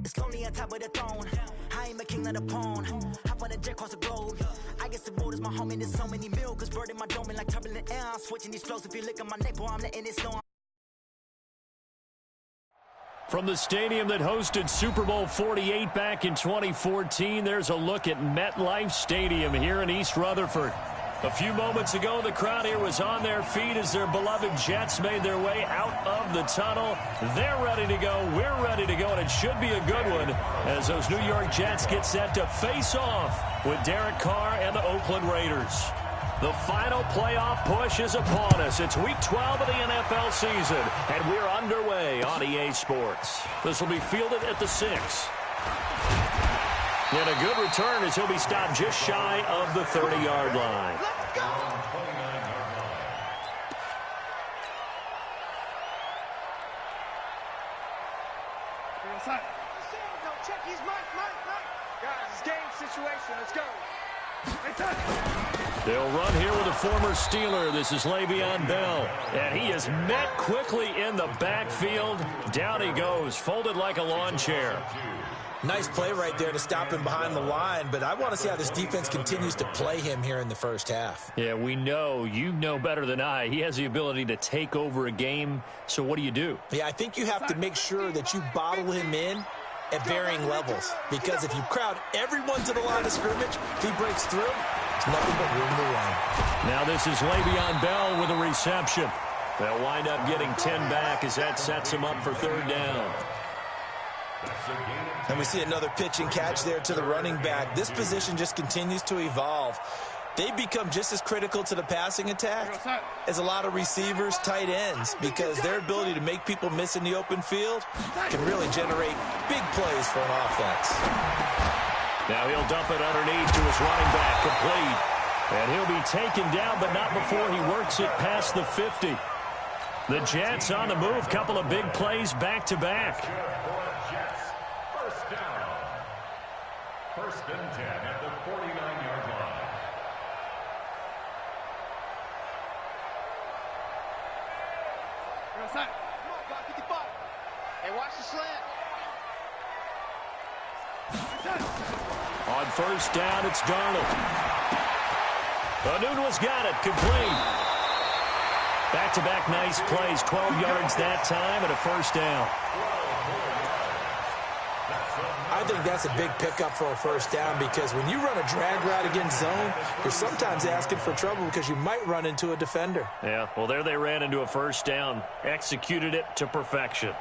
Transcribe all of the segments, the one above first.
It's lonely on top of the throne. I am a king of the pawn. Hop on a jet across the globe. I guess the road is my home and there's so many milk. Bird in my dome and like turbulent air. I'm switching these flows. If you look at my neck, boy, I'm letting it slow. From the stadium that hosted Super Bowl 48 back in 2014, there's a look at MetLife Stadium here in East Rutherford. A few moments ago, the crowd here was on their feet as their beloved Jets made their way out of the tunnel. They're ready to go. We're ready to go, and it should be a good one as those New York Jets get set to face off with Derek Carr and the Oakland Raiders. The final playoff push is upon us. It's Week 12 of the NFL season, and we're underway on EA Sports. This will be fielded at the 6. And a good return as he'll be stopped just shy of the 30-yard line. Let's go! Check his Mike. Guys, it's game situation. Let's go. They'll run here with a former Steeler. This is Le'Veon Bell. And he is met quickly in the backfield. Down he goes, folded like a lawn chair. Nice play right there to stop him behind the line, but I want to see how this defense continues to play him here in the first half. Yeah, we know. You know better than I. He has the ability to take over a game, so what do? Yeah, I think you have to make sure that you bottle him in at varying levels, because if you crowd everyone to the line of scrimmage, if he breaks through, it's nothing but room to run. Now this is Le'Veon Bell with a reception. They'll wind up getting 10 back as that sets him up for third down. And we see another pitch and catch there to the running back. This position just continues to evolve. They become just as critical to the passing attack as a lot of receivers, tight ends, because their ability to make people miss in the open field can really generate big plays for an offense. Now he'll dump it underneath to his running back, complete. And he'll be taken down, but not before he works it past the 50. The Jets on the move, couple of big plays back-to-back. First and 10 at the 49-yard line. Come on, God, 55. Hey, watch the slant. On first down, it's Darnold. Anunwa's got it, complete. Back-to-back nice plays, 12 yards that time and a first down. I think that's a big pickup for a first down, because when you run a drag route against zone, you're sometimes asking for trouble because you might run into a defender. Yeah, well, there they ran into a first down, executed it to perfection.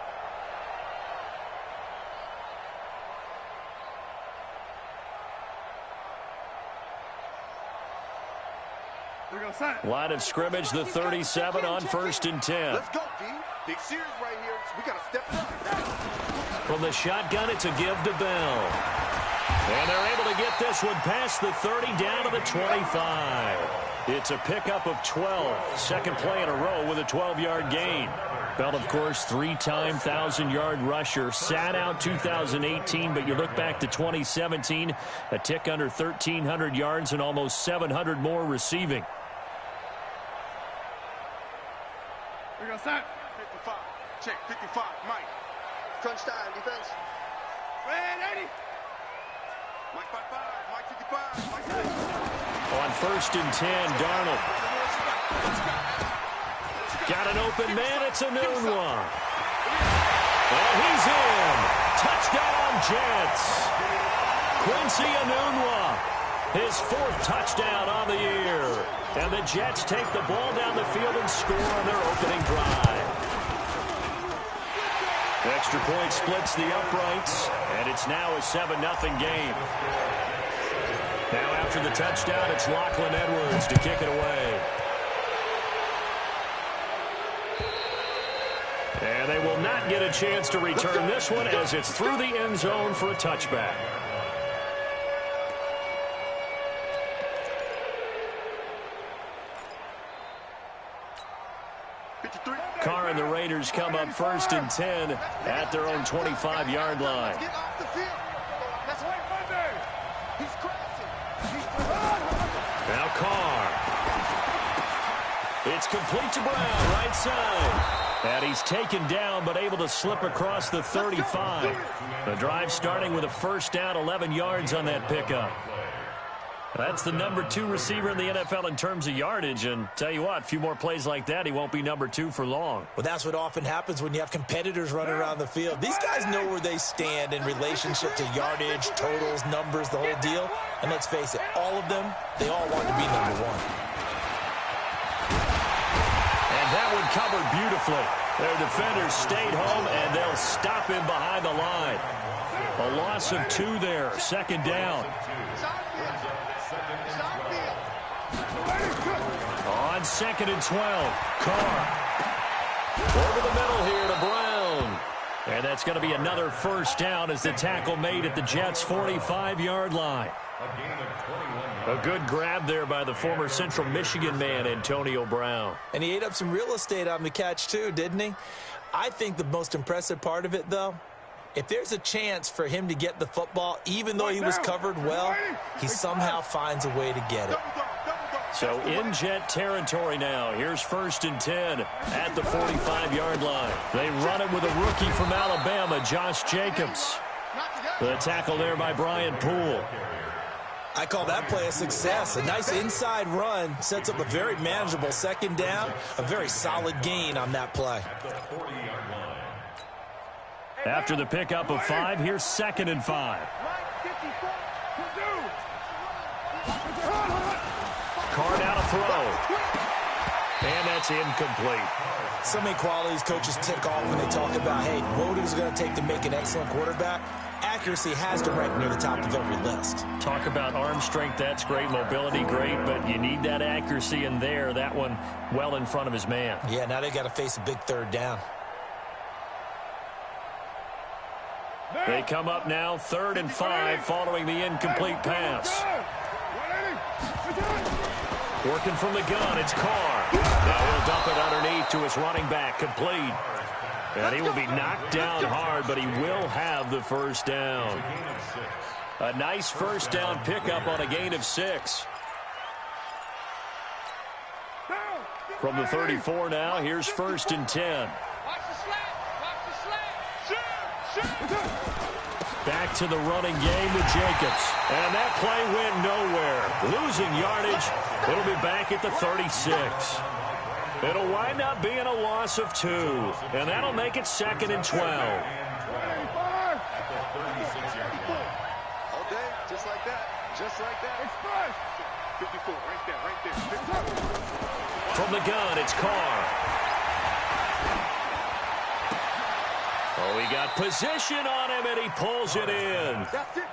Line of scrimmage, the 37 on first and 10. Let's go, D. Big series right here. We got to step it up. From the shotgun, it's a give to Bell. And they're able to get this one past the 30 down to the 25. It's a pickup of 12. Second play in a row with a 12-yard gain. Bell, of course, three-time 1,000-yard rusher. Sat out 2018, but you look back to 2017, a tick under 1,300 yards and almost 700 more receiving. We're going to start. 55. Check, 55. Mike. Crunch time, defense. Red 80. Mike 55. Mike 55. Mike 50. On first and 10, Darnold. Got an open man. It's Anunwa. And he's in. Touchdown, Jets. Quincy Anunwa. His fourth touchdown on the year. And the Jets take the ball down the field and score on their opening drive. Extra point splits the uprights, and it's now a 7-0 game. Now after the touchdown, it's Lachlan Edwards to kick it away. And they will not get a chance to return this one as it's through the end zone for a touchback. Carr and the Raiders come up 1st and 10 at their own 25-yard line. Now Carr. It's complete to Brown, right side. And he's taken down but able to slip across the 35. The drive starting with a first down, 11 yards on that pickup. That's the number 2 receiver in the NFL in terms of yardage. And tell you what, a few more plays like that, he won't be number 2 for long. Well, that's what often happens when you have competitors running around the field. These guys know where they stand in relationship to yardage, totals, numbers, the whole deal. And let's face it, all of them, they all want to be number 1. That one covered beautifully. Their defenders stayed home, and they'll stop him behind the line. A loss of 2 there, 2nd down. On 2nd and 12, Carr. Over the middle here to Brown. And that's going to be another first down as the tackle made at the Jets' 45-yard line. A good grab there by the former Central Michigan man, Antonio Brown. And he ate up some real estate on the catch, too, didn't he? I think the most impressive part of it, though, if there's a chance for him to get the football, even though he was covered well, he somehow finds a way to get it. So in Jet territory now. Here's 1st and 10 at the 45-yard line. They run it with a rookie from Alabama, Josh Jacobs. The tackle there by Brian Poole. I call that play a success. A nice inside run sets up a very manageable 2nd down. A very solid gain on that play. After the pickup of 5, here's 2nd and 5. Carr down a throw. And that's incomplete. So many qualities coaches tick off when they talk about, hey, what is it going to take to make an excellent quarterback? Accuracy has to rank near the top of every list. Talk about arm strength, that's great. Mobility, great, but you need that accuracy in there. That one well in front of his man. Yeah, now they got to face a big 3rd down. They come up now 3rd and 5 following the incomplete pass. Working from the gun, it's Carr. Now he'll dump it underneath to his running back, complete. And he will be knocked down hard, but he will have the first down. A nice first down pickup on a gain of 6. From the 34 now, here's 1st and 10. Back to the running game with Jacobs. And that play went nowhere. Losing yardage. It'll be back at the 36. It'll wind up being a loss of 2. And that'll make it 2nd and 12. All day, just like that. Just like that. 54, right there, right there. 54. From the gun, it's Carr. Oh, he got position on him, and he pulls it in.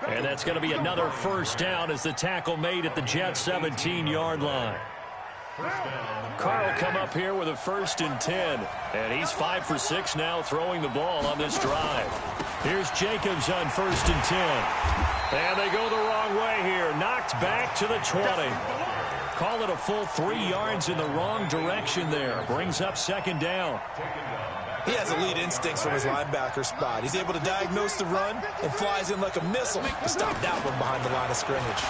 And that's going to be another first down as the tackle made at the Jets' 17-yard line. Carr will come up here with a 1st and 10. And he's 5 for 6 now throwing the ball on this drive. Here's Jacobs on 1st and 10. And they go the wrong way here. Knocked back to the 20. Call it a full 3 yards in the wrong direction there. Brings up 2nd down. He has elite instincts from his linebacker spot. He's able to diagnose the run and flies in like a missile to stop that one behind the line of scrimmage.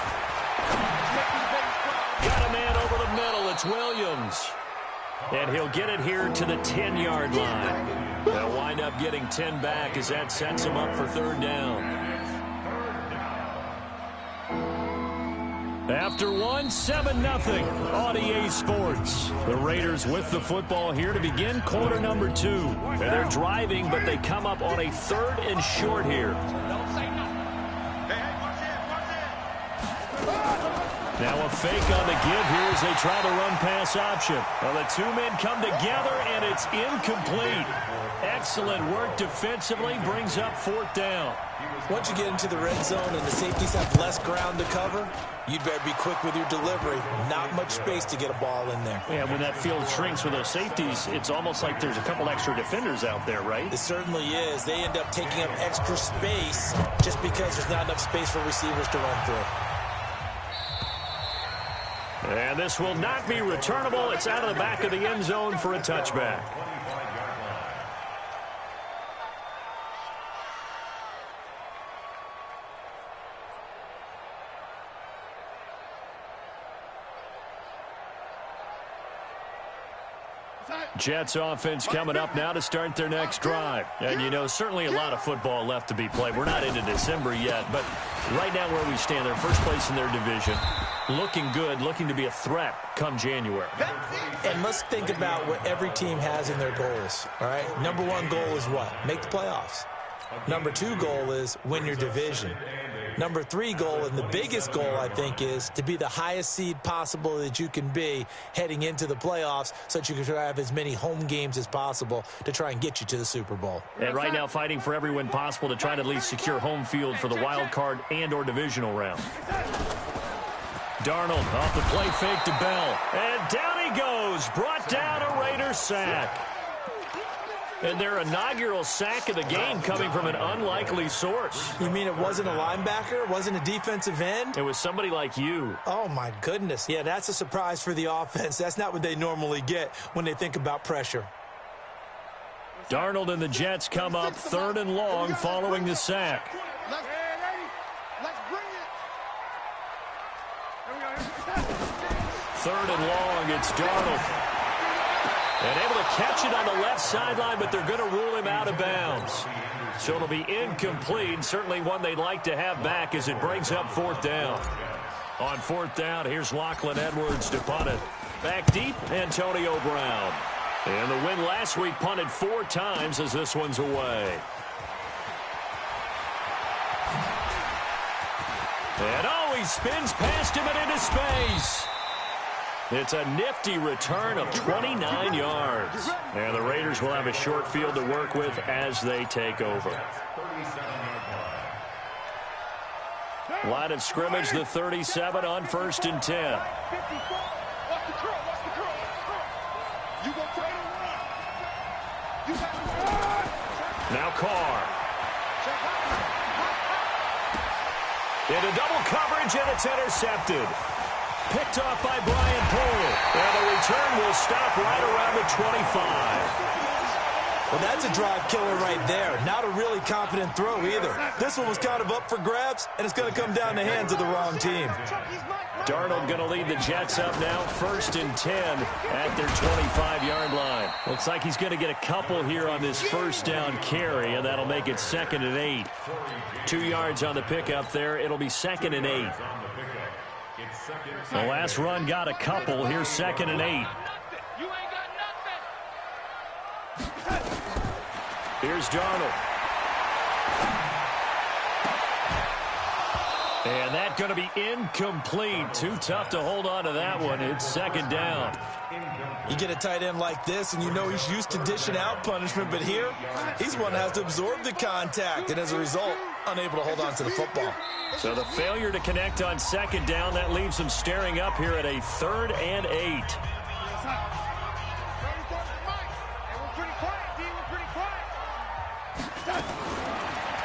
Got a man over the middle. It's Williams. And he'll get it here to the 10-yard line. They'll wind up getting 10 back as that sets him up for 3rd down. After 7-0 on EA Sports. The Raiders with the football here to begin quarter number 2. And they're driving, but they come up on a 3rd and short here. Now a fake on the give here as they try the run-pass option. Well, the two men come together, and it's incomplete. Excellent work defensively, brings up 4th down. Once you get into the red zone and the safeties have less ground to cover, you'd better be quick with your delivery. Not much space to get a ball in there. Yeah, when that field shrinks with those safeties, it's almost like there's a couple extra defenders out there, right? It certainly is. They end up taking up extra space just because there's not enough space for receivers to run through. And this will not be returnable. It's out of the back of the end zone for a touchback. Jets offense coming up now to start their next drive. And, you know, certainly a lot of football left to be played. We're not into December yet, but right now where we stand, they're first place in their division. Looking good, looking to be a threat come January. And let's think about what every team has in their goals, all right? Number 1 goal is what? Make the playoffs. Number 2 goal is win your division. Number 3 goal, and the biggest goal, I think, is to be the highest seed possible that you can be heading into the playoffs so that you can try to have as many home games as possible to try and get you to the Super Bowl. And right now fighting for every win possible to try to at least secure home field for the wild card and or divisional round. Darnold off the play fake to Bell. And down he goes. Brought down a Raiders sack. And their inaugural sack of the game coming from an unlikely source. You mean it wasn't a linebacker? It wasn't a defensive end? It was somebody like you. Oh, my goodness. Yeah, that's a surprise for the offense. That's not what they normally get when they think about pressure. Darnold and the Jets come up 3rd and long following the sack. Let's bring it. 3rd and long, it's Darnold. And able to catch it on the left sideline, but they're going to rule him out of bounds. So it'll be incomplete. Certainly one they'd like to have back as it brings up 4th down. On 4th down, here's Lachlan Edwards to punt it. Back deep, Antonio Brown. And the win last week punted 4 times as this one's away. And oh, he spins past him and into space. It's a nifty return of 29 yards. And the Raiders will have a short field to work with as they take over. Line of scrimmage, the 37 on 1st and 10. Now Carr. Into double coverage, and it's intercepted. Picked off by Brian Poole. And the return will stop right around the 25. Well, that's a drive killer right there. Not a really confident throw either. This one was kind of up for grabs, and it's going to come down the hands of the wrong team. Darnold going to lead the Jets up now, 1st and 10 at their 25-yard line. Looks like he's going to get a couple here on this 1st down carry, and that'll make it 2nd and 8. 2 yards on the pickup there. It'll be 2nd and 8. The last run got a couple. Here's 2nd and 8. Here's Darnold. And that's going to be incomplete. Too tough to hold on to that one. It's 2nd down. You get a tight end like this, and you know he's used to dishing out punishment, but here, he's one that has to absorb the contact, and as a result, unable to hold on to the football. So the failure to connect on 2nd down, that leaves him staring up here at a 3rd and 8.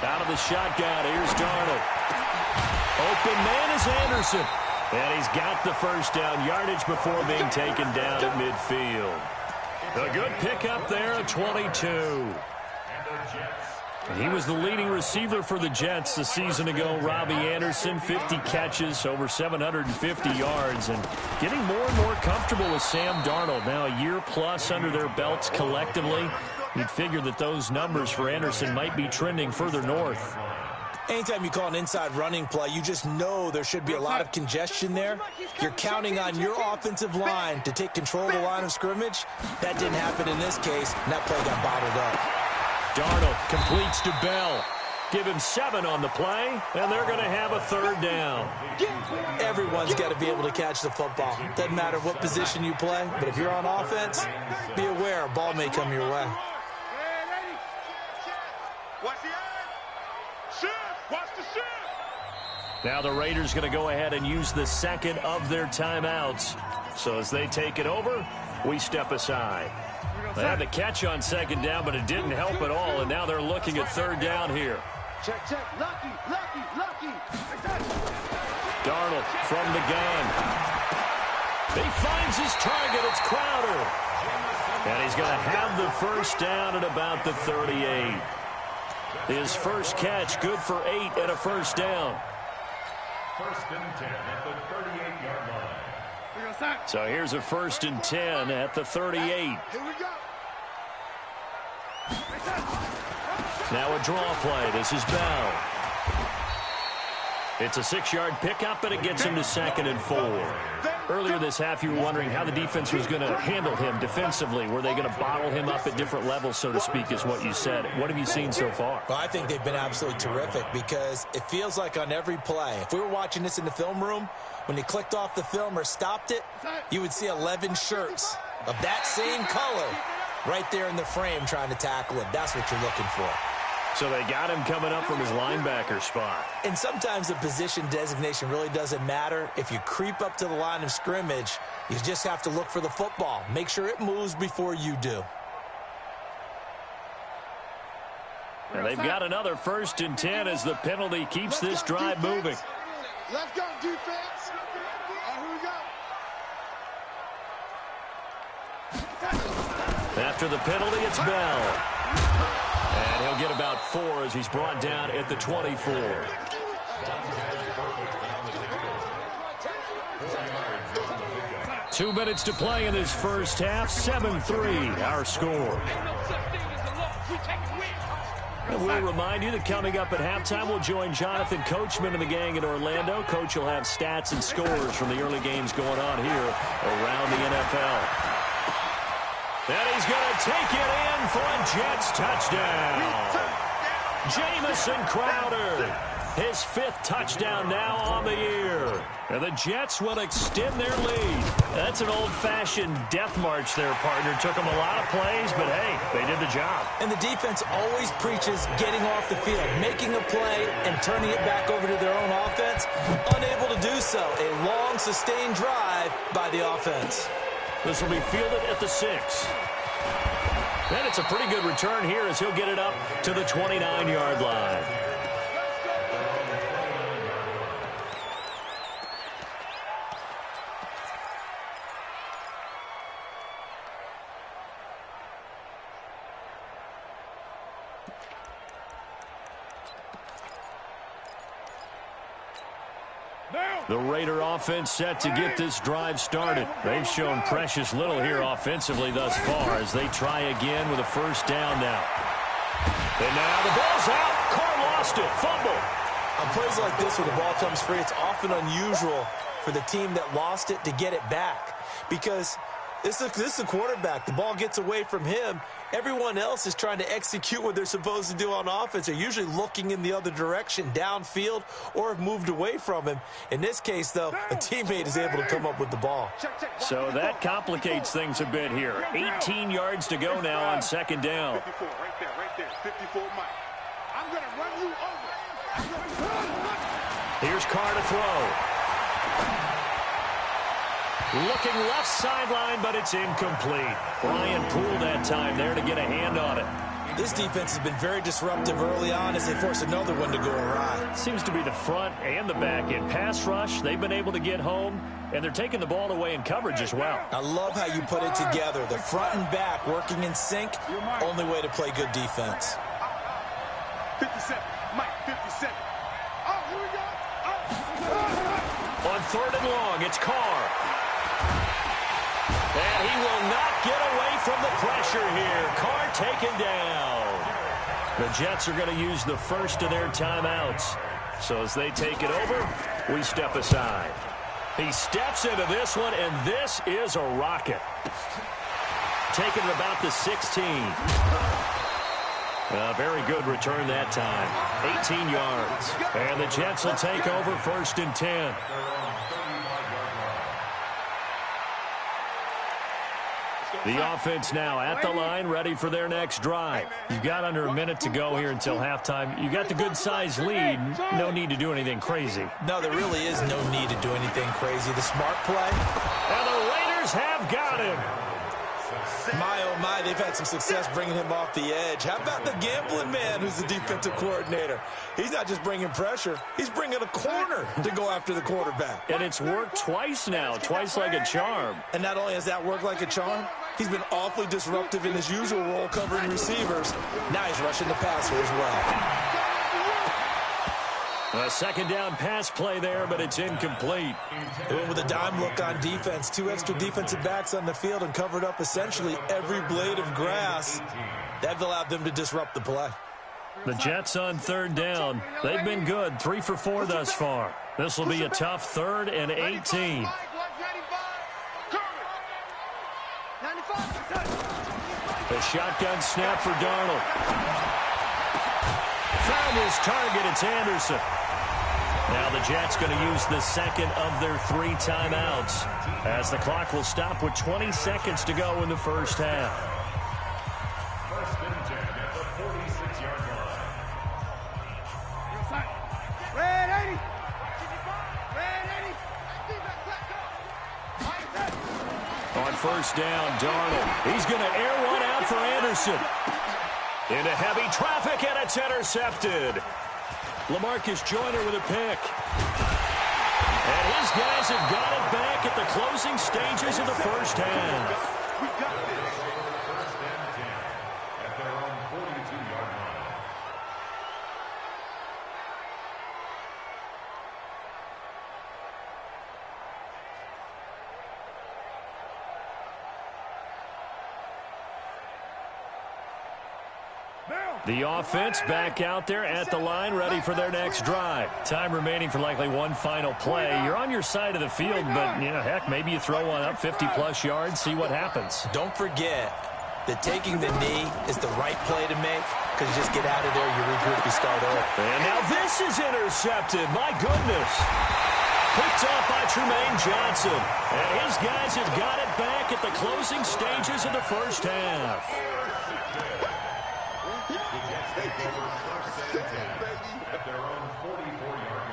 Out of the shotgun, here's Darnold. Open man is Anderson. And he's got the 1st down yardage before being taken down at midfield. A good pickup there at 22. He was the leading receiver for the Jets a season ago. Robbie Anderson, 50 catches, over 750 yards, and getting more and more comfortable with Sam Darnold. Now a year plus under their belts collectively. You'd figure that those numbers for Anderson might be trending further north. Anytime you call an inside running play, you just know there should be a lot of congestion there. You're counting on your offensive line to take control of the line of scrimmage. That didn't happen in this case, and that play got bottled up. Darnold completes to Bell. Give him 7 on the play, and they're going to have a 3rd down. Everyone's got to be able to catch the football. Doesn't matter what position you play, but if you're on offense, be aware a ball may come your way. Watch the eye. Shift. Watch the shift. Now the Raiders going to go ahead and use the 2nd of their timeouts. So as they take it over, we step aside. They had the catch on 2nd down, but it didn't help at all, and now they're looking at 3rd down here. Check. Lucky. Darnold from the gun. He finds his target. It's Crowder. And he's going to have the 1st down at about the 38. His first catch, good for 8 and a 1st down. 1st and 10 at the 38-yard line. So here's a 1st and 10 at the 38. Here we go. Now a draw play. This is Bell. It's a 6-yard pickup, and it gets him to 2nd and 4. Earlier this half, you were wondering how the defense was going to handle him defensively. Were they going to bottle him up at different levels, so to speak, is what you said. What have you seen so far? Well, I think they've been absolutely terrific because it feels like on every play, if we were watching this in the film room, when you clicked off the film or stopped it, you would see 11 shirts of that same color right there in the frame trying to tackle him. That's what you're looking for. So they got him coming up from his linebacker spot. And sometimes the position designation really doesn't matter. If you creep up to the line of scrimmage, you just have to look for the football. Make sure it moves before you do. And they've got another 1st and 10 as the penalty keeps this drive moving. Let's go, defense. Here we go. After the penalty, it's Bell. And he'll get about 4 as he's brought down at the 24. Two minutes to play in this first half. 7-3, our score. And we'll remind you that coming up at halftime, we'll join Jonathan Coachman and the gang in Orlando. Coach will have stats and scores from the early games going on here around the NFL. And he's going to take it in for a Jets touchdown. Jamison Crowder, his 5th touchdown now on the year. And the Jets will extend their lead. That's an old-fashioned death march there, partner. Took them a lot of plays, but hey, they did the job. And the defense always preaches getting off the field, making a play, and turning it back over to their own offense. Unable to do so. A long, sustained drive by the offense. This will be fielded at the 6. And it's a pretty good return here as he'll get it up to the 29-yard line. The Raider offense set to get this drive started. They've shown precious little here offensively thus far as they try again with a 1st down now. And now the ball's out. Carr lost it. Fumble. On plays like this where the ball comes free, it's often unusual for the team that lost it to get it back because this is a quarterback. The ball gets away from him. Everyone else is trying to execute what they're supposed to do on offense. They're usually looking in the other direction, downfield, or have moved away from him. In this case, though, a teammate is able to come up with the ball. So that complicates things a bit here. 18 yards to go now on 2nd down. 54, right there. 54, Mike. I'm going to run you over. Here's Carr to throw. Looking left sideline, but it's incomplete. Brian Poole that time there to get a hand on it. This defense has been very disruptive early on as they force another one to go awry. Seems to be the front and the back end. Pass rush, they've been able to get home, and they're taking the ball away in coverage as well. I love how you put it together. The front and back working in sync, only way to play good defense. 57, Mike, 57. Oh, here we go. On 3rd and long, it's Carr. And he will not get away from the pressure here. Carr taken down. The Jets are going to use the 1st of their timeouts. So as they take it over, we step aside. He steps into this one, and this is a rocket. Taken at about the 16. Very good return that time. 18 yards. And the Jets will take over 1st and 10. The offense now at the line, ready for their next drive. You've got under a minute to go here until halftime. You got the good-sized lead. No need to do anything crazy. No, there really is no need to do anything crazy. The smart play. And the Raiders have got him. My, oh my, they've had some success bringing him off the edge. How about the gambling man who's the defensive coordinator? He's not just bringing pressure. He's bringing a corner to go after the quarterback. And it's worked twice now, twice like a charm. And not only has that worked like a charm, he's been awfully disruptive in his usual role covering receivers. Now he's rushing the passer as well. A second down pass play there, but it's incomplete. And with a dime look on defense, 2 extra defensive backs on the field and covered up essentially every blade of grass. That allowed them to disrupt the play. The Jets on 3rd down. They've been good, 3 for 4 thus far. This will be a tough 3rd and 18. The shotgun snap for Darnold. Found his target, it's Anderson. Now the Jets going to use the second of their 3 timeouts as the clock will stop with 20 seconds to go in the first half. 1st and 10 at the 46-yard line. Red 80. Red 80. On 1st down, Darnold. He's going to air one out for Anderson. Into heavy traffic, and it's intercepted. LaMarcus Joyner with a pick. And his guys have got it back at the closing stages of the first half. We got this. 1st and 10 at their own 42-yard line. The offense back out there at the line, ready for their next drive. Time remaining for likely one final play. You're on your side of the field, but, heck, maybe you throw one up 50-plus yards, see what happens. Don't forget that taking the knee is the right play to make because you just get out of there, you regroup, you start over. And now this is intercepted. My goodness. Picked off by Tremaine Johnson. And his guys have got it back at the closing stages of the first half. Take over 1st and 10 at their own 44-yard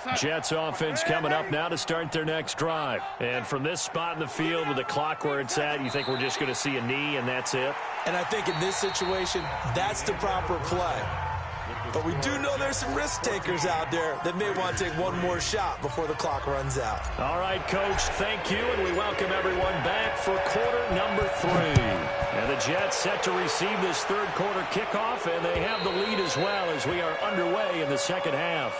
line. Jets offense coming up now to start their next drive. And from this spot in the field with the clock where it's at, you think we're just going to see a knee and that's it? And I think in this situation, that's the proper play. But we do know there's some risk takers out there that may want to take one more shot before the clock runs out. All right, Coach, thank you, and we welcome everyone back for quarter number 3. And the Jets set to receive this 3rd quarter kickoff, and they have the lead as well as we are underway in the second half.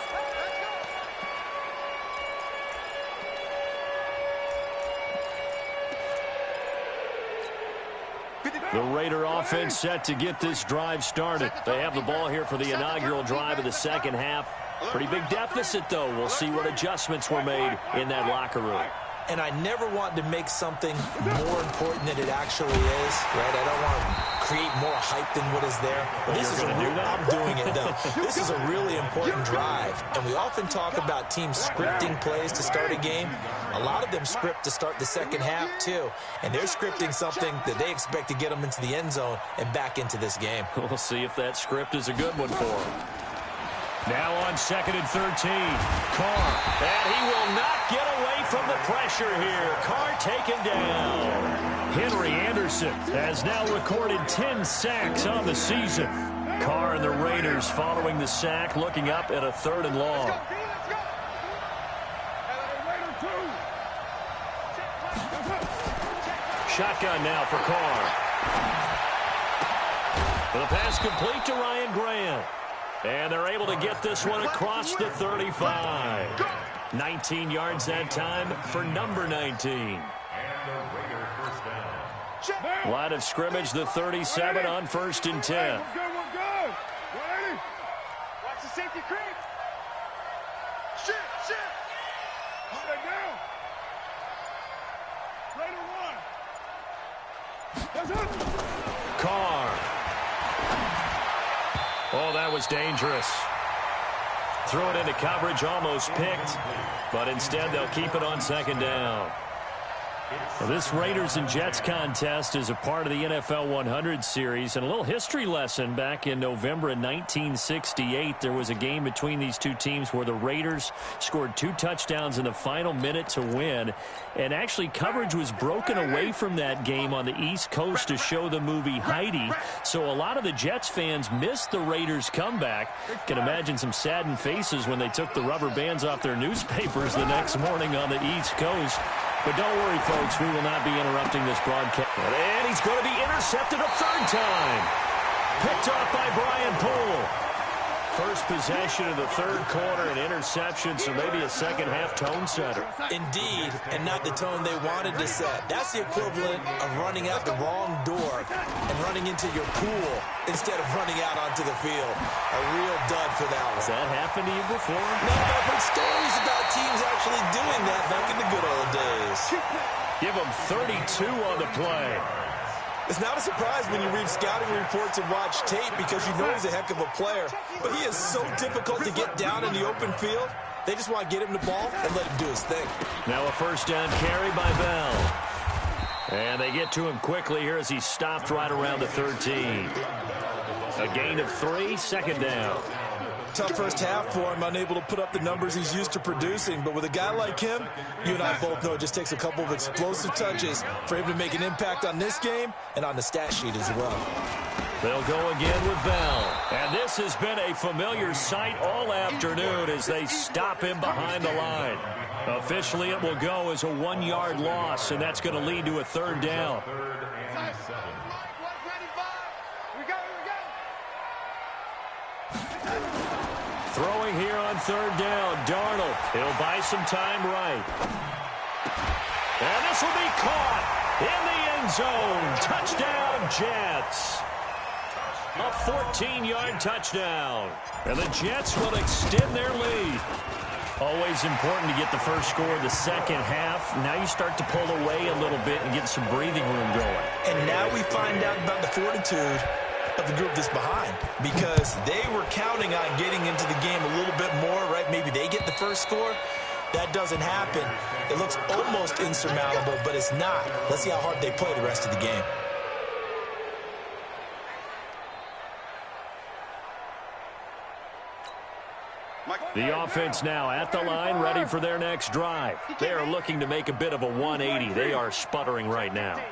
The Raider offense set to get this drive started. They have the ball here for the inaugural drive of the second half. Pretty big deficit, though. We'll see what adjustments were made in that locker room. And I never want to make something more important than it actually is, right? I don't want to create more hype than what is there. But this is I'm doing it, though. This is a really important drive. And we often talk about teams scripting plays to start a game. A lot of them script to start the second half, too. And they're scripting something that they expect to get them into the end zone and back into this game. We'll see if that script is a good one for them. Now on 2nd and 13, Carr, and he will not get away from the pressure here. Carr taken down. Henry Anderson has now recorded 10 sacks on the season. Carr and the Raiders following the sack, looking up at a 3rd and long. Shotgun now for Carr. The pass complete to Ryan Grant. And they're able to get this one across the 35. 19 yards that time for number 19. And the Raider 1st down. Line of scrimmage, the 37 on 1st and 10. We're good. 180. Watch the safety creep. Shit. Hold it down. Raider 1. Carr. Oh, that was dangerous. Throw it into coverage, almost picked, but instead they'll keep it on second down. Well, this Raiders and Jets contest is a part of the NFL 100 series, and a little history lesson. Back in November of 1968, there was a game between these two teams where the Raiders scored 2 touchdowns in the final minute to win, and actually coverage was broken away from that game on the East Coast to show the movie Heidi, so a lot of the Jets fans missed the Raiders' comeback. Can imagine some saddened faces when they took the rubber bands off their newspapers the next morning on the East Coast. But don't worry, folks, we will not be interrupting this broadcast. And he's going to be intercepted a third time. Picked off by Brian Poole. First possession of the third quarter, an interception, so maybe a second-half tone setter. Indeed, and not the tone they wanted to set. That's the equivalent of running out the wrong door and running into your pool instead of running out onto the field. A real dud for that one. Has that happened to you before? No, I've heard stories about teams actually doing that back in the good old days. Give them 32 on the play. It's not a surprise when you read scouting reports and watch tape because you know he's a heck of a player. But he is so difficult to get down in the open field. They just want to get him the ball and let him do his thing. Now a first down carry by Bell. And they get to him quickly here as he stopped right around the 13. A gain of 3, second down. Tough first half for him, unable to put up the numbers he's used to producing. But with a guy like him, you and I both know it just takes a couple of explosive touches for him to make an impact on this game and on the stat sheet as well. They'll go again with Bell. And this has been a familiar sight all afternoon as they stop him behind the line. Officially, it will go as a 1-yard loss, and that's going to lead to a third down. Throwing here on third down, Darnold. He'll buy some time right. And this will be caught in the end zone. Touchdown, Jets. A 14-yard touchdown. And the Jets will extend their lead. Always important to get the first score of the second half. Now you start to pull away a little bit and get some breathing room going. And now we find out about the fortitude of the group that's behind, because they were counting on getting into the game a little bit more, right? Maybe they get the first score. That doesn't happen. It looks almost insurmountable, but it's not. Let's see how hard they play the rest of the game. The offense now at the line, ready for their next drive. They are looking to make a bit of a 180. They are sputtering right now.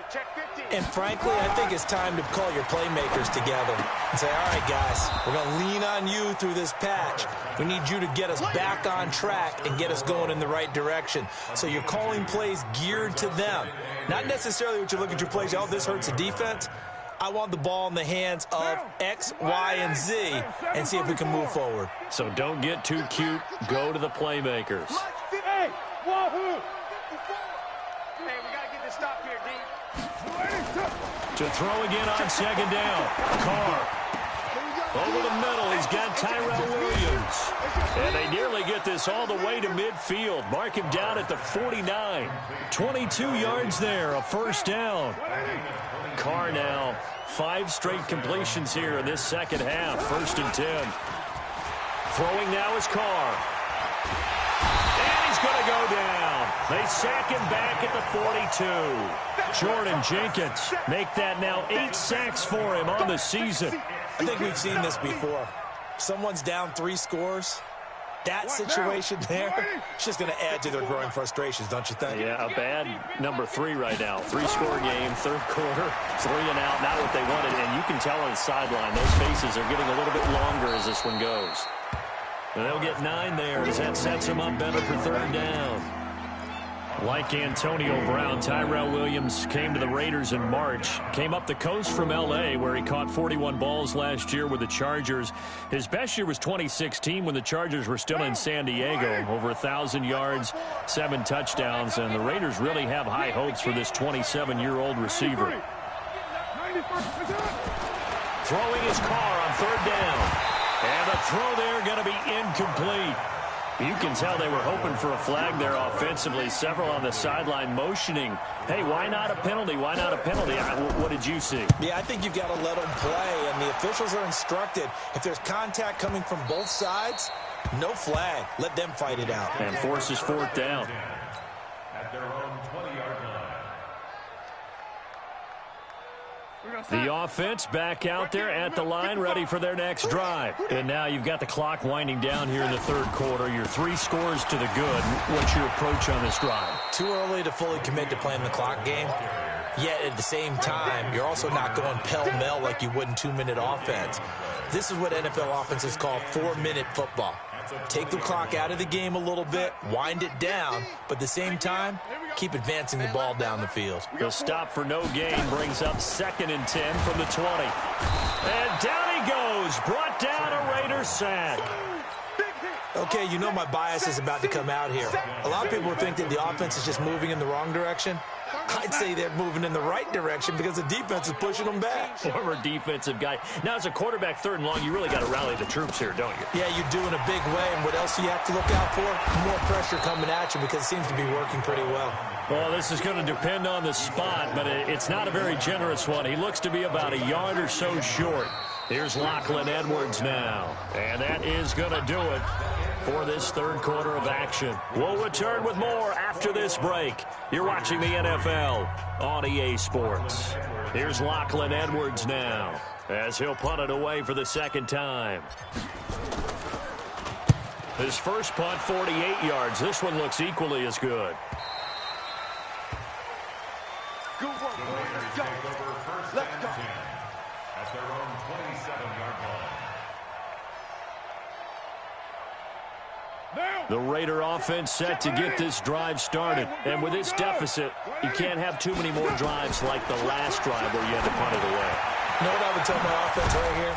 And frankly, I think it's time to call your playmakers together and say, all right, guys, we're going to lean on you through this patch. We need you to get us back on track and get us going in the right direction. So you're calling plays geared to them. Not necessarily what you look at your plays, oh, this hurts the defense. I want the ball in the hands of X, Y, and Z and see if we can move forward. So don't get too cute. Go to the playmakers. Hey, wahoo! Hey, we got to get this stop here, D. To throw again on second down. Carr. Over the middle, he's got Tyrell Williams. And they nearly get this all the way to midfield. Mark him down at the 49. 22 yards there, a first down. Carr now, 5 straight completions here in this second half. 1st and 10. Throwing now is Carr. And he's going to go down. They sack him back at the 42. Jordan Jenkins make that now 8 sacks for him on the season. I think we've seen this before. Someone's down 3 scores. That situation there, it's just going to add to their growing frustrations, don't you think? Yeah, a bad number 3 right now. 3-score game, third quarter, 3 and out, not what they wanted. And you can tell on the sideline, those faces are getting a little bit longer as this one goes. And they'll get 9 there as that sets them up better for third down. Like Antonio Brown, Tyrell Williams came to the Raiders in March. Came up the coast from L.A., where he caught 41 balls last year with the Chargers. His best year was 2016 when the Chargers were still in San Diego. Over 1,000 yards, 7 touchdowns, and the Raiders really have high hopes for this 27-year-old receiver. Throwing his Carr on third down. And the throw there going to be incomplete. You can tell they were hoping for a flag there offensively. Several on the sideline motioning, hey, why not a penalty? Why not a penalty? What did you see? Yeah, I think you've got to let them play, and the officials are instructed. If there's contact coming from both sides, no flag. Let them fight it out. And forces fourth down. At their own 20-yard line. The offense back out there at the line, ready for their next drive. And now you've got the clock winding down here in the third quarter. Your 3 scores to the good. What's your approach on this drive? Too early to fully commit to playing the clock game. Yet at the same time, you're also not going pell-mell like you would in 2-minute offense. This is what NFL offenses call 4-minute football. Take the clock out of the game a little bit, wind it down, but at the same time, keep advancing the ball down the field. The stop for no gain brings up 2nd and 10 from the 20. And down he goes, brought down a Raiders sack. Okay, you know my bias is about to come out here. A lot of people think that the offense is just moving in the wrong direction. I'd say they're moving in the right direction because the defense is pushing them back. Former defensive guy. Now, as a quarterback, 3rd and long, you really got to rally the troops here, don't you? Yeah, you do in a big way. And what else do you have to look out for? More pressure coming at you because it seems to be working pretty well. Well, this is going to depend on the spot, but it's not a very generous one. He looks to be about a yard or so short. Here's Lachlan Edwards now. And that is going to do it for this third quarter of action. We'll return with more after this break. You're watching the NFL on EA Sports. Here's Lachlan Edwards now as he'll punt it away for the 2nd time. His first punt, 48 yards. This one looks equally as good. Good work. Let's go. Let's go. At their own 27-yard line. The Raider offense set to get this drive started. And with this deficit, you can't have too many more drives like the last drive where you had to punt it away. You know what I would tell my offense right here?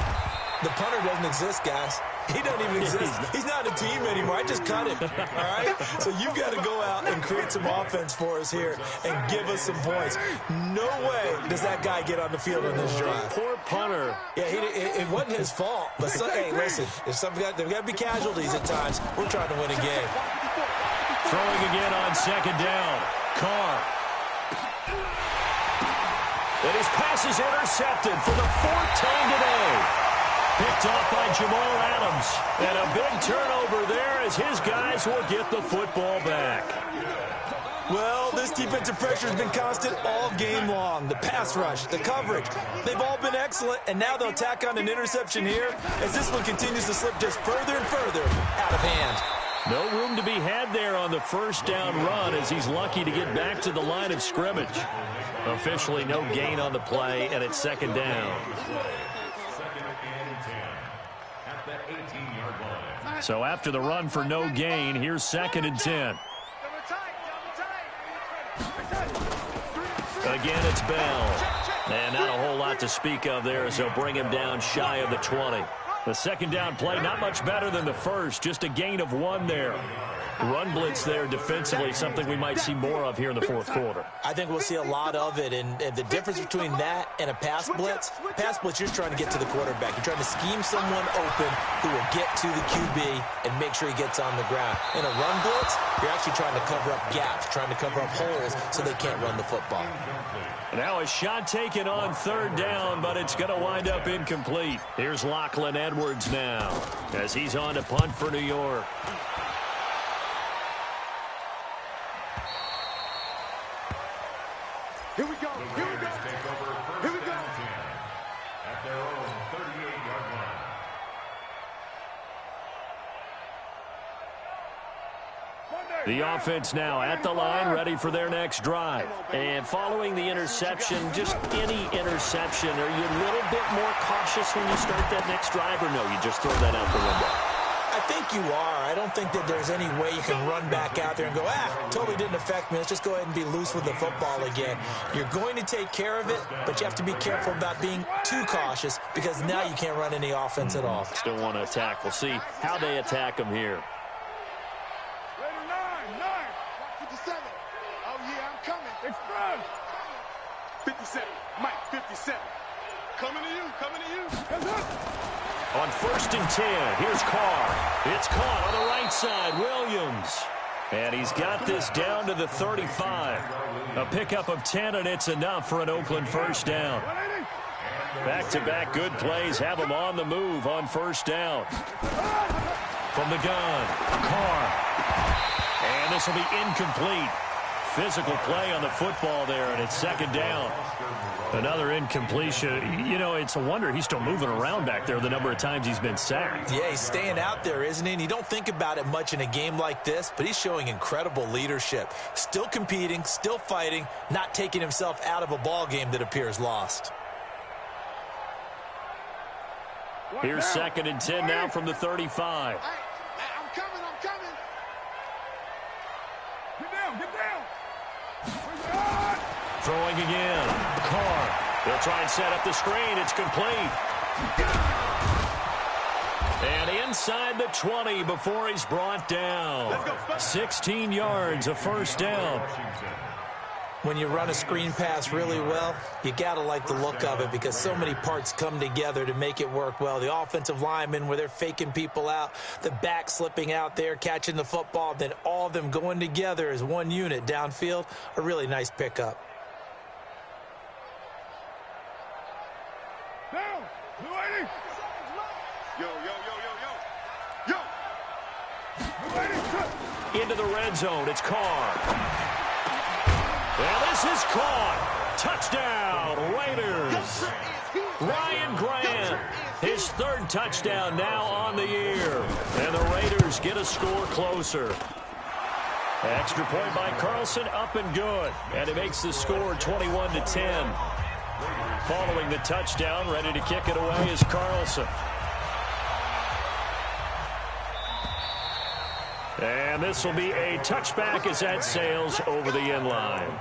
The punter doesn't exist, guys. He doesn't even exist. He's not a team anymore. I just cut him, all right? So you've got to go out and create some offense for us here and give us some points. No way does that guy get on the field on this drive. Poor punter. Yeah, it wasn't his fault. But, hey, listen, there's got to be casualties at times. We're trying to win a game. Throwing again on 2nd down. Carr. And his pass is intercepted for the 4th time today. Picked off by Jamal Adams. And a big turnover there as his guys will get the football back. Well, this defensive pressure has been constant all game long. The pass rush, the coverage, they've all been excellent, and now they'll tack on an interception here as this one continues to slip just further and further out of hand. No room to be had there on the 1st down run as he's lucky to get back to the line of scrimmage. Officially no gain on the play, and it's 2nd down. So after the run for no gain, here's 2nd and 10. Again, it's Bell. And not a whole lot to speak of there as they'll bring him down shy of the 20. The 2nd down play, not much better than the first, just a gain of 1 there. Run blitz there defensively, something we might see more of here in the 4th quarter. I think we'll see a lot of it, and the difference between that and a pass blitz, you're just trying to get to the quarterback. You're trying to scheme someone open who will get to the QB and make sure he gets on the ground. In a run blitz, you're actually trying to cover up gaps, trying to cover up holes so they can't run the football. Now a shot taken on 3rd down, but it's going to wind up incomplete. Here's Lachlan Edwards now as he's on to punt for New York. Here we go. Here we go. Here we go. At their own 38-yard line. The offense now at the line, ready for their next drive. And following the interception, just any interception, are you a little bit more cautious when you start that next drive, or no, you just throw that out the window? I think you are. I don't think that there's any way you can run back out there and go, totally didn't affect me. Let's just go ahead and be loose with the football again. You're going to take care of it, but you have to be careful about being too cautious because now you can't run any offense at all. Still want to attack. We'll see how they attack them here. 57. Oh, yeah, I'm coming. Express. 57. Mike, 57. Coming to you. Coming to you. Yes, sir. On 1st and 10, here's Carr. It's caught on the right side. Williams. And he's got this down to the 35. A pickup of 10, and it's enough for an Oakland first down. Back-to-back good plays have them on the move on 1st down. From the gun, Carr. And this will be incomplete. Physical play on the football there, and it's 2nd down. Another incompletion. You know, it's a wonder he's still moving around back there the number of times he's been sacked. Yeah, he's staying out there, isn't he? And you don't think about it much in a game like this, but he's showing incredible leadership. Still competing, still fighting, not taking himself out of a ball game that appears lost. Here's 2nd and 10 now from the 35. I'm coming. Get down. Throwing again. Carr. They'll try and set up the screen. It's complete. And inside the 20 before he's brought down. 16 yards, a 1st down. When you run a screen pass really well, you got to like the look of it because so many parts come together to make it work well. The offensive linemen, where they're faking people out, the back slipping out there, catching the football, then all of them going together as one unit downfield, a really nice pickup. Down. Yo. Into the red zone. It's Carr. Well, this is caught. Touchdown, Raiders. Ryan Grant, his 3rd touchdown now on the year. And the Raiders get a score closer. Extra point by Carlson, up and good. And it makes the score 21-10. Following the touchdown, ready to kick it away is Carlson. And this will be a touchback as that sails over the end line.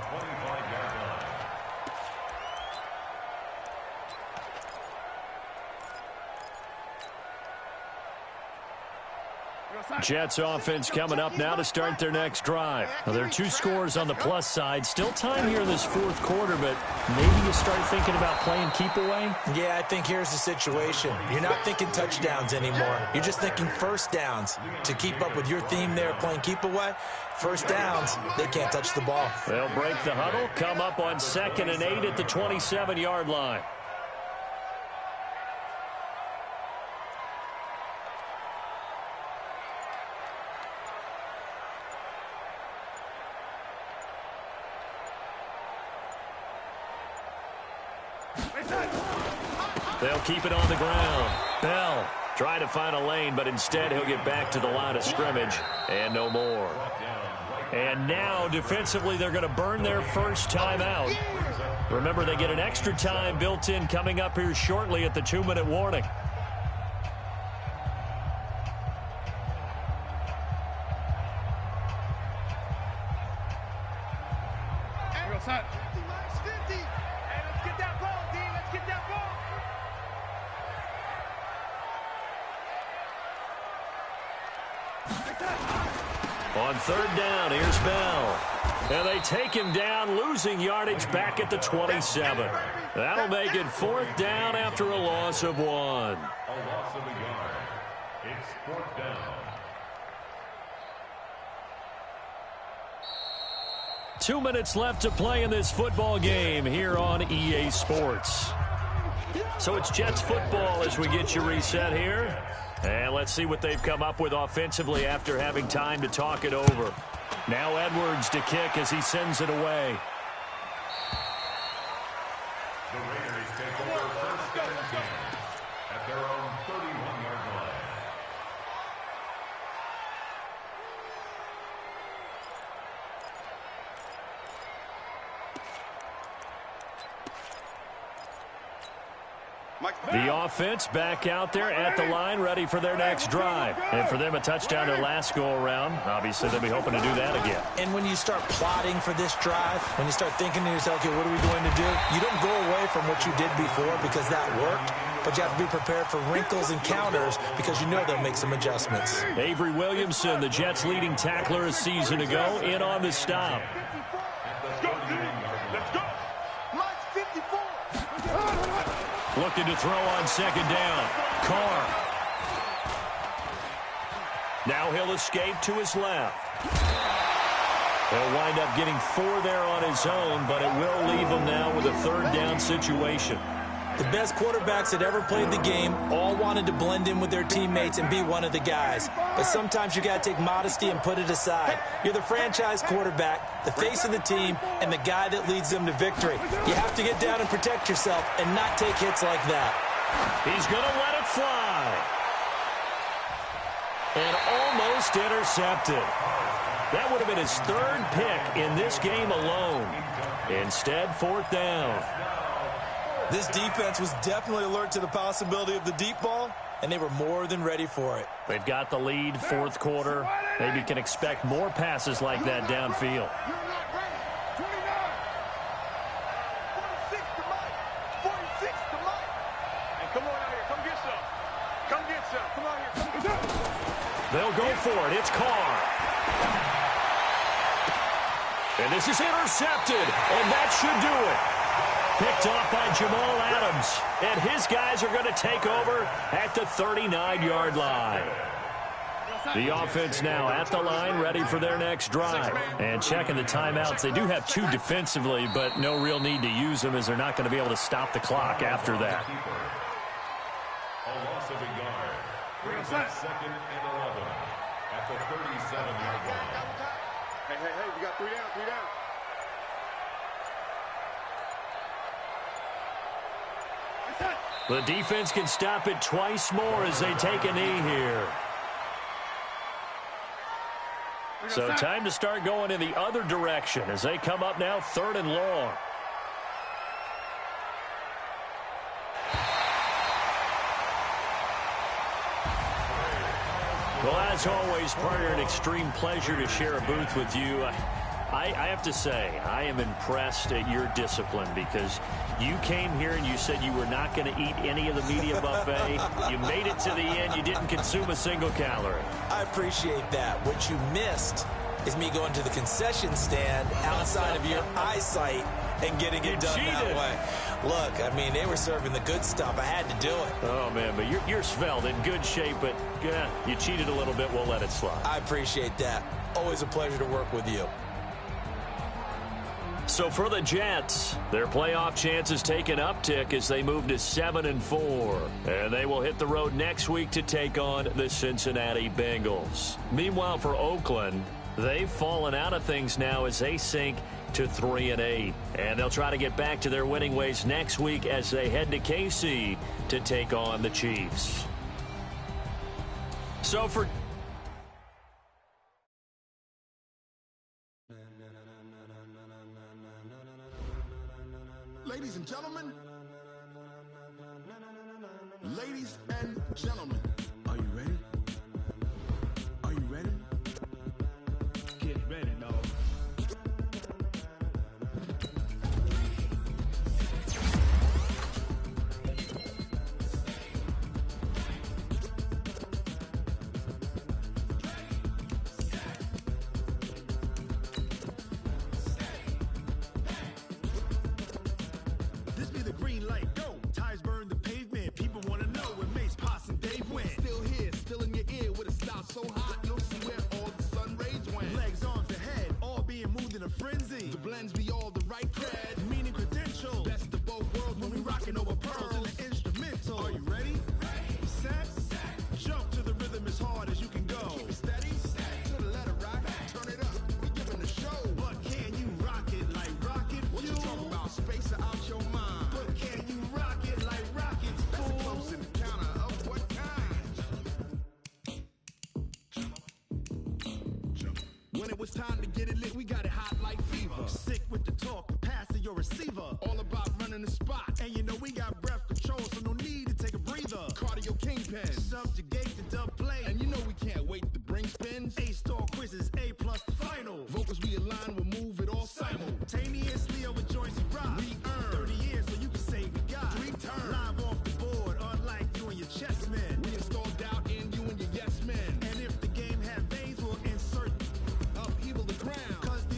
Jets offense coming up now to start their next drive. Now, there are 2 scores on the plus side. Still time here in this 4th quarter, but maybe you start thinking about playing keep away? Yeah, I think here's the situation. You're not thinking touchdowns anymore. You're just thinking 1st downs. To keep up with your theme there, playing keep away, 1st downs, they can't touch the ball. They'll break the huddle, come up on 2nd and 8 at the 27-yard line. They'll keep it on the ground. Bell trying to find a lane, but instead he'll get back to the line of scrimmage and no more. And now defensively they're going to burn their 1st time out. Remember, they get an extra time built in coming up here shortly at the 2-minute warning. On 3rd down, here's Bell. And they take him down, losing yardage back at the 27. That'll make it 4th down after a loss of 1. A loss of a yard. It's 4th down. 2 minutes left to play in this football game here on EA Sports. So it's Jets football as we get you reset here. And let's see what they've come up with offensively after having time to talk it over. Now Edwards to kick as he sends it away. The Raiders take over 1st and 10 at their own 31-yard line. The offense back out there at the line, ready for their next drive. And for them, a touchdown their last go-around. Obviously, they'll be hoping to do that again. And when you start plotting for this drive, when you start thinking to yourself, okay, what are we going to do? You don't go away from what you did before because that worked, but you have to be prepared for wrinkles and counters because you know they'll make some adjustments. Avery Williamson, the Jets' leading tackler a season ago, in on the stop. Looking to throw on second down. Carr. Now he'll escape to his left. He'll wind up getting 4 there on his own, but it will leave him now with a third down situation. The best quarterbacks that ever played the game all wanted to blend in with their teammates and be one of the guys. But sometimes you got to take modesty and put it aside. You're the franchise quarterback, the face of the team, and the guy that leads them to victory. You have to get down and protect yourself and not take hits like that. He's going to let it fly. And almost intercepted. That would have been his 3rd pick in this game alone. Instead, 4th down. This defense was definitely alert to the possibility of the deep ball, and they were more than ready for it. They've got the lead, 4th quarter. Maybe can expect more passes like that downfield. They'll go for it. It's Carr. And this is intercepted, and that should do it. Picked off by Jamal Adams. And his guys are going to take over at the 39-yard line. The offense now at the line, ready for their next drive. And checking the timeouts. They do have 2 defensively, but no real need to use them as they're not going to be able to stop the clock after that. A loss of a yard. Brings up 2nd and 11 at the 37-yard line. Hey, we got 3 down, 3 down. The defense can stop it twice more as they take a knee here. So time to start going in the other direction as they come up now 3rd and long. Well, as always, partner, an extreme pleasure to share a booth with you. I have to say, I am impressed at your discipline because you came here and you said you were not going to eat any of the media buffet. You made it to the end. You didn't consume a single calorie. I appreciate that. What you missed is me going to the concession stand outside of your eyesight and getting it done that way. Look, I mean, they were serving the good stuff. I had to do it. Oh, man, but you're svelte, in good shape, but you cheated a little bit. We'll let it slide. I appreciate that. Always a pleasure to work with you. So for the Jets, their playoff chances take an uptick as they move to 7-4. And they will hit the road next week to take on the Cincinnati Bengals. Meanwhile, for Oakland, they've fallen out of things now as they sink to 3-8. And they'll try to get back to their winning ways next week as they head to KC to take on the Chiefs. So for... Ladies and gentlemen, are you ready? Are you ready? Get ready, dog. This be the green light, go. Tires burn the pavement. People want to know where Mace, Poss, and Dave went. Still here, still in your ear with a style so hot, you'll see where all the sun rays went. Legs, arms, and head, all being moved in a frenzy. The blends be all the right cred, meaning credentials. Best of both worlds when we rockin' over pearls and the instrumental. Are you ready? Set. Jump to the rhythm as hard as you can go. Keep it steady, to the letter rock. Turn it up, we giving the show. But can you rock it like rocket fuel? What you talking about? Space out your mind. But can you rock it like rockets, fool? That's a close encounter of what kind? When it was time to get it lit, we got it hot like fever. Sick with the talk, passing your receiver. All about running the spot. And you know we got breath control, so no need to take a breather. Cardio kingpin, subjugate the dub play. And you know we can't wait to bring spins. A-star quizzes, A+ the final. Vocals we align, we'll move it all simultaneously over joints and rock. We earn 30 years, so you can say we got 3 turns. Live off the board, unlike you and your chess men. We installed doubt in you and your yes men. And if the game had veins, we'll insert upheaval the ground. Cause the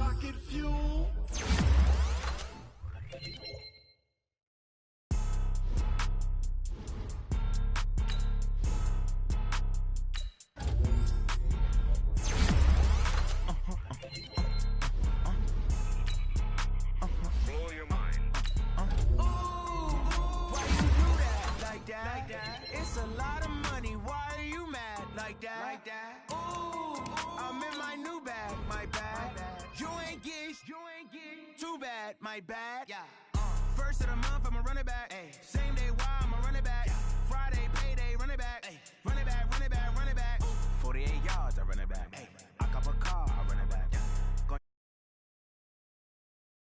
rocket fuel. Blow your mind. Why you do that like that? It's a lot of money. Why are you mad like that? Ooh, I'm in my new bag, my bad. You ain't get too bad, my bad. Yeah. First of the month, I'ma run it back. Same day.